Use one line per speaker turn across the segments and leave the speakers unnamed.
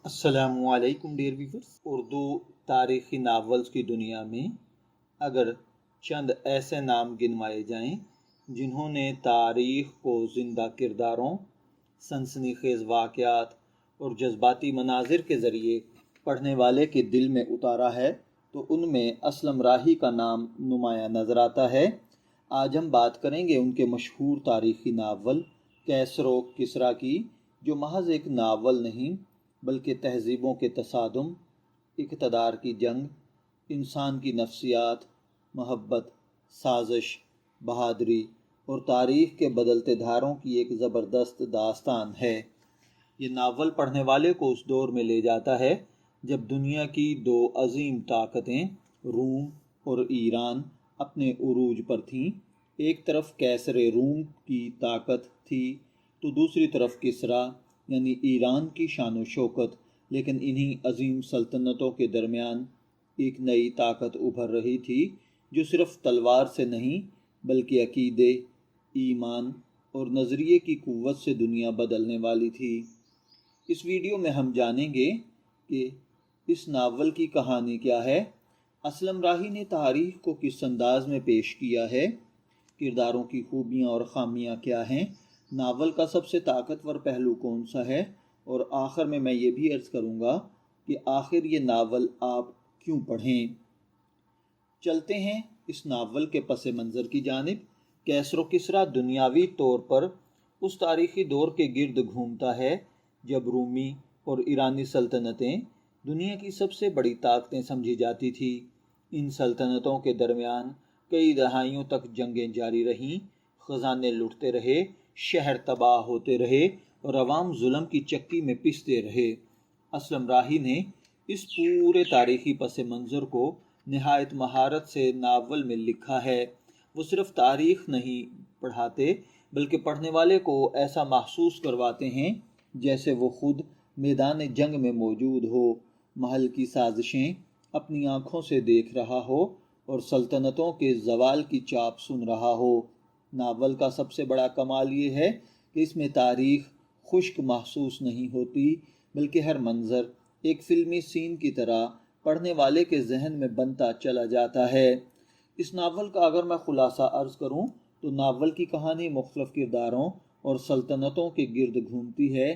السلام علیکم dear viewers. Urdu تاریخی ناولز کی دنیا میں اگر چند ایسے نام گنوائے جائیں جنہوں نے تاریخ کو زندہ کرداروں، سنسنی خیز واقعات اور جذباتی مناظر کے ذریعے پڑھنے والے کے دل میں اتارا ہے تو ان میں اسلم راہی کا نام نمایاں نظر آتا ہے۔ آج ہم بات کریں گے ان کے مشہور تاریخی ناول کیسر و کسریٰ کی، جو محض ایک ناول نہیں بلکہ تہذیبوں کے تصادم، اقتدار کی جنگ، انسان کی نفسیات، محبت، سازش، بہادری اور تاریخ کے بدلتے دھاروں کی ایک زبردست داستان ہے۔ یہ ناول پڑھنے والے کو اس دور میں لے جاتا ہے جب دنیا کی دو عظیم طاقتیں روم اور ایران اپنے عروج پر تھیں۔ ایک طرف کیسر روم کی طاقت تھی تو دوسری طرف کسریٰ یعنی ایران کی شان و شوکت، لیکن انہی عظیم سلطنتوں کے درمیان ایک نئی طاقت ابھر رہی تھی جو صرف تلوار سے نہیں بلکہ عقیدے، ایمان اور نظریے کی قوت سے دنیا بدلنے والی تھی۔ اس ویڈیو میں ہم جانیں گے کہ اس ناول کی کہانی کیا ہے، اسلم راہی نے تاریخ کو کس انداز میں پیش کیا ہے، کرداروں کی خوبیاں اور خامیاں کیا ہیں، ناول کا سب سے طاقتور پہلو کون سا ہے، اور آخر میں یہ بھی عرض کروں گا کہ آخر یہ ناول آپ کیوں پڑھیں۔ چلتے ہیں اس ناول کے پس منظر کی جانب۔ کیسر و کسریٰ دنیاوی طور پر اس تاریخی دور کے گرد گھومتا ہے جب رومی اور ایرانی سلطنتیں دنیا کی سب سے بڑی طاقتیں سمجھی جاتی تھی۔ ان سلطنتوں کے درمیان کئی دہائیوں تک جنگیں جاری رہیں، خزانے لوٹتے رہے، شہر تباہ ہوتے رہے اور عوام ظلم کی چکی میں پستے رہے۔ اسلم راہی نے اس پورے تاریخی پس منظر کو نہایت مہارت سے ناول میں لکھا ہے۔ وہ صرف تاریخ نہیں پڑھاتے بلکہ پڑھنے والے کو ایسا محسوس کرواتے ہیں جیسے وہ خود میدان جنگ میں موجود ہو، محل کی سازشیں اپنی آنکھوں سے دیکھ رہا ہو اور سلطنتوں کے زوال کی چاپ سن رہا ہو۔ ناول کا سب سے بڑا کمال یہ ہے کہ اس میں تاریخ خشک محسوس نہیں ہوتی بلکہ ہر منظر ایک فلمی سین کی طرح پڑھنے والے کے ذہن میں بنتا چلا جاتا ہے۔ اس ناول کا اگر میں خلاصہ عرض کروں تو ناول کی کہانی مختلف کرداروں اور سلطنتوں کے گرد گھومتی ہے۔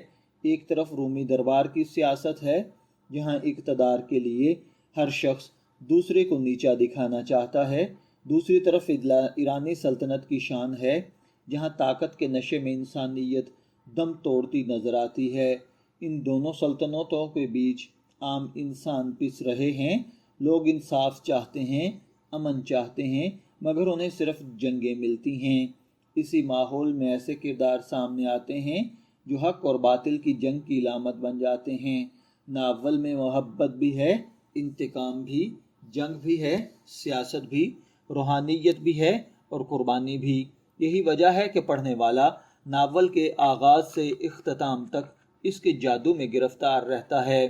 ایک طرف رومی دربار کی سیاست ہے جہاں اقتدار کے لیے ہر شخص دوسرے کو نیچا دکھانا چاہتا ہے، دوسری طرف ایرانی سلطنت کی شان ہے جہاں طاقت کے نشے میں انسانیت دم توڑتی نظر آتی ہے۔ ان دونوں سلطنتوں کے بیچ عام انسان پس رہے ہیں، لوگ انصاف چاہتے ہیں، امن چاہتے ہیں، مگر انہیں صرف جنگیں ملتی ہیں۔ اسی ماحول میں ایسے کردار سامنے آتے ہیں جو حق اور باطل کی جنگ کی علامت بن جاتے ہیں۔ ناول میں محبت بھی ہے، انتقام بھی، جنگ بھی ہے، سیاست بھی، روحانیت بھی ہے اور قربانی بھی۔ یہی وجہ ہے کہ پڑھنے والا ناول کے آغاز سے اختتام تک اس کے جادو میں گرفتار رہتا ہے۔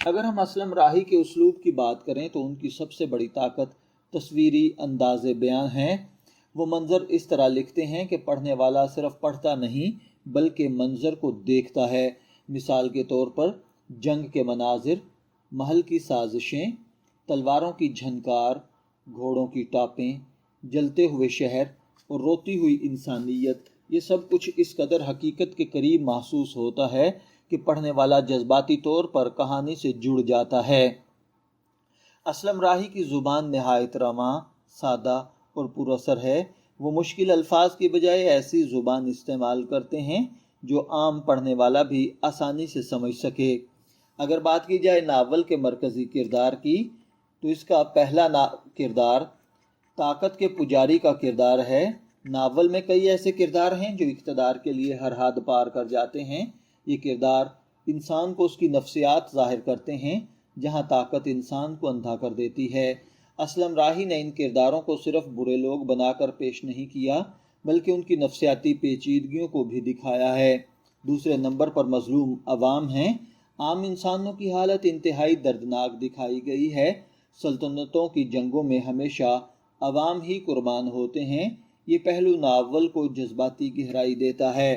اگر ہم اسلم راہی کے اسلوب کی بات کریں تو ان کی سب سے بڑی طاقت تصویری انداز بیان ہے۔ وہ منظر اس طرح لکھتے ہیں کہ پڑھنے والا صرف پڑھتا نہیں بلکہ منظر کو دیکھتا ہے۔ مثال کے طور پر جنگ کے مناظر، محل کی سازشیں، تلواروں کی جھنکار، گھوڑوں کی ٹاپیں، جلتے ہوئے شہر اور روتی ہوئی انسانیت، یہ سب کچھ اس قدر حقیقت کے قریب محسوس ہوتا ہے کہ پڑھنے والا جذباتی طور پر کہانی سے جڑ جاتا ہے۔ اسلم راہی کی زبان نہایت رواں، سادہ اور پر اثر ہے۔ وہ مشکل الفاظ کی بجائے ایسی زبان استعمال کرتے ہیں جو عام پڑھنے والا بھی آسانی سے سمجھ سکے۔ اگر بات کی جائے ناول کے مرکزی کردار کی تو اس کا پہلا کردار طاقت کے پجاری کا کردار ہے۔ ناول میں کئی ایسے کردار ہیں جو اقتدار کے لیے ہر حد پار کر جاتے ہیں۔ یہ کردار انسان کو اس کی نفسیات ظاہر کرتے ہیں جہاں طاقت انسان کو اندھا کر دیتی ہے۔ اسلم راہی نے ان کرداروں کو صرف برے لوگ بنا کر پیش نہیں کیا بلکہ ان کی نفسیاتی پیچیدگیوں کو بھی دکھایا ہے۔ دوسرے نمبر پر مظلوم عوام ہیں۔ عام انسانوں کی حالت انتہائی دردناک دکھائی گئی ہے۔ سلطنتوں کی جنگوں میں ہمیشہ عوام ہی قربان ہوتے ہیں۔ یہ پہلو ناول کو جذباتی گہرائی دیتا ہے۔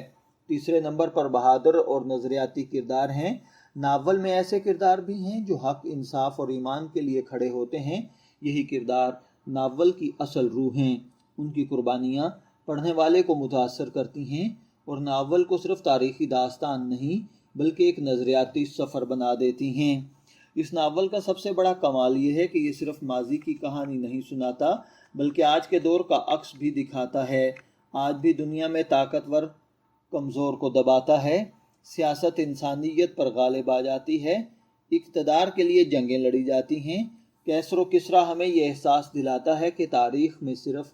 تیسرے نمبر پر بہادر اور نظریاتی کردار ہیں۔ ناول میں ایسے کردار بھی ہیں جو حق، انصاف اور ایمان کے لیے کھڑے ہوتے ہیں۔ یہی کردار ناول کی اصل روح ہیں۔ ان کی قربانیاں پڑھنے والے کو متاثر کرتی ہیں اور ناول کو صرف تاریخی داستان نہیں بلکہ ایک نظریاتی سفر بنا دیتی ہیں۔ اس ناول کا سب سے بڑا کمال یہ ہے کہ یہ صرف ماضی کی کہانی نہیں سناتا بلکہ آج کے دور کا عکس بھی دکھاتا ہے۔ آج بھی دنیا میں طاقتور کمزور کو دباتا ہے، سیاست انسانیت پر غالب آ جاتی ہے، اقتدار کے لیے جنگیں لڑی جاتی ہیں۔ کیسر و کسریٰ ہمیں یہ احساس دلاتا ہے کہ تاریخ میں صرف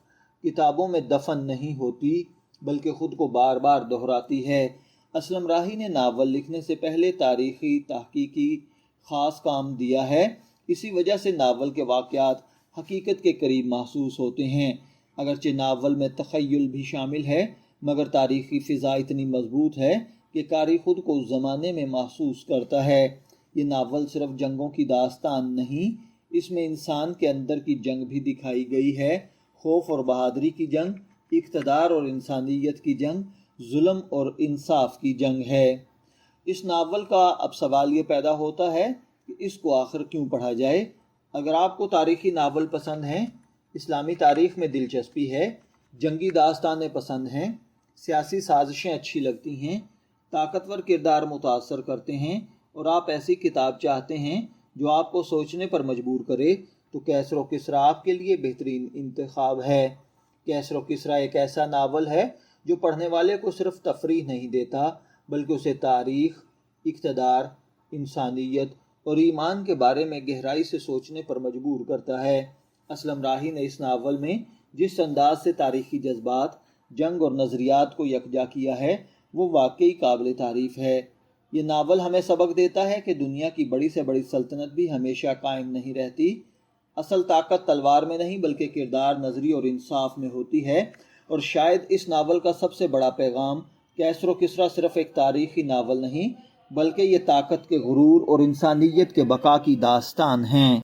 کتابوں میں دفن نہیں ہوتی بلکہ خود کو بار بار دہراتی ہے۔ اسلم راہی نے ناول لکھنے سے پہلے تاریخی تحقیقی خاص کام دیا ہے۔ اسی وجہ سے ناول کے واقعات حقیقت کے قریب محسوس ہوتے ہیں۔ اگرچہ ناول میں تخیل بھی شامل ہے مگر تاریخی فضا اتنی مضبوط ہے کہ قاری خود کو اس زمانے میں محسوس کرتا ہے۔ یہ ناول صرف جنگوں کی داستان نہیں، اس میں انسان کے اندر کی جنگ بھی دکھائی گئی ہے، خوف اور بہادری کی جنگ، اقتدار اور انسانیت کی جنگ، ظلم اور انصاف کی جنگ ہے۔ اس ناول کا اب سوال یہ پیدا ہوتا ہے کہ اس کو آخر کیوں پڑھا جائے؟ اگر آپ کو تاریخی ناول پسند ہیں، اسلامی تاریخ میں دلچسپی ہے، جنگی داستانیں پسند ہیں، سیاسی سازشیں اچھی لگتی ہیں، طاقتور کردار متاثر کرتے ہیں اور آپ ایسی کتاب چاہتے ہیں جو آپ کو سوچنے پر مجبور کرے، تو کیسر و کسریٰ آپ کے لیے بہترین انتخاب ہے۔ کیسر و کسریٰ ایک ایسا ناول ہے جو پڑھنے والے کو صرف تفریح نہیں دیتا بلکہ اسے تاریخ، اقتدار، انسانیت اور ایمان کے بارے میں گہرائی سے سوچنے پر مجبور کرتا ہے۔ اسلم راہی نے اس ناول میں جس انداز سے تاریخی جذبات، جنگ اور نظریات کو یکجا کیا ہے وہ واقعی قابل تعریف ہے۔ یہ ناول ہمیں سبق دیتا ہے کہ دنیا کی بڑی سے بڑی سلطنت بھی ہمیشہ قائم نہیں رہتی۔ اصل طاقت تلوار میں نہیں بلکہ کردار، نظری اور انصاف میں ہوتی ہے۔ اور شاید اس ناول کا سب سے بڑا پیغام، کیسر و کسریٰ صرف ایک تاریخی ناول نہیں بلکہ یہ طاقت کے غرور اور انسانیت کے بقا کی داستان ہیں۔